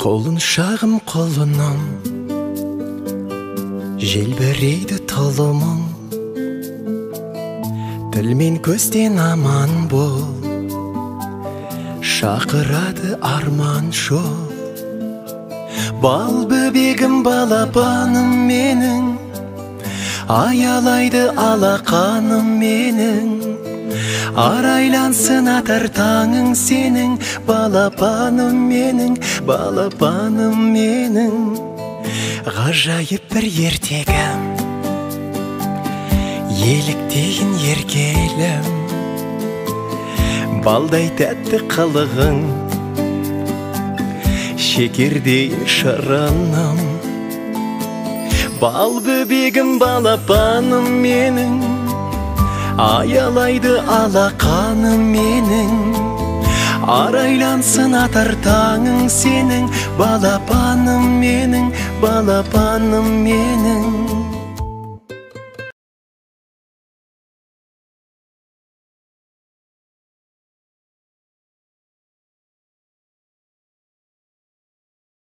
Қолын шағым қолынан желбірейді тұлымың, тіл мен көзден аман бол, шақырады арман жол. Бал бөбегім, балапаным менің, аялайды алақаным менің. Арайлансын атар таңың сенің, балапаным менің, балапаным менің. Ғажайып бір ертегім, еліктейін еркелім, балдай тәтті қылығың, шекердей шырыным. Бал бөбегім, балапаным менің, аялайды алақаным менің. Арайлансын атар таңың сенің, балапаным менің, балапаным менің.